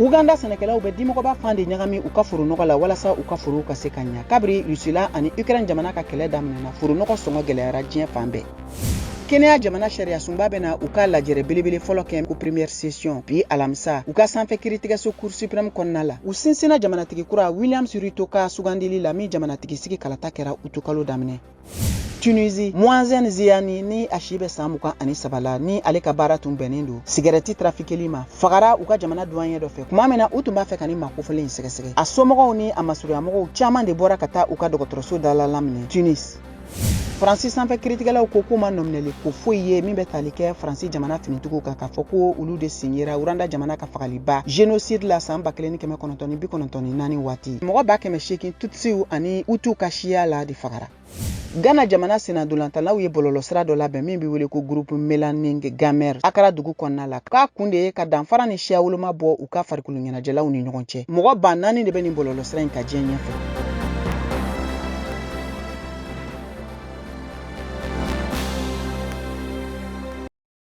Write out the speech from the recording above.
Uganda sɛnɛkɛlaw bɛ dimɔgɔba fan de ɲagami u ka foro nɔgɔ la walasa u ka forow ka se ka ɲa. Kabiri Rusila ani Ukraine jamana ka kɛlɛ daminɛna, foro nɔgɔ sɔngɔ gɛlɛyara diɲɛ fan bɛɛ. Kenya jamana sariya sunba bɛna u ka lajɛrɛ belebele fɔlɔ kɛ ko première session bi alamisa u ka sanfɛ kiiritigɛso Cour suprême kɔnɔna la. U sinsina jamanatigi kura Williams Ruto ka sugandili la min jamanatigi sigi kalata kɛra utukalo daminɛ. Tunisie, Moazen Ziani ni a si bɛ san 23 la ni ale ka baara tun bɛnnen don sigɛrɛti trafikeli ma fagara u ka jamana douanier dɔ fɛ. Kuma min na u tun b'a fɛ ka ni makofɔlen in sɛgɛsɛgɛ. A somɔgɔw ni a masurunyamɔgɔw caman de bɔra ka taa u ka dɔgɔtɔrɔso dala laminɛ Tunis. Faransi sanfɛ kiiritigɛlaw ko k'u ma nɔminɛli ko foyi ye min bɛ tali kɛ Faransi jamana finitigiw kan k'a fɔ ko olu de signera Rwanda jamana ka fagaliba génocide la san 1994 waati. Mɔgɔ 800 Tutsiw ani Hutu ka siya la de fagara. Ghana jamana senadolantalaw ye bɔlɔlɔsira dɔ labɛn min bɛ wele ko groupe Melaning Gamer Akara dugu kɔnɔna la. K'a kun de ye ka danfara ni siya woloma bɔ u ka farikolo ɲɛnajɛlaw ni ɲɔgɔn cɛ. Mɔgɔ 4000 de bɛ nin bɔlɔlɔsira in ka diɲɛ ɲɛfɛ.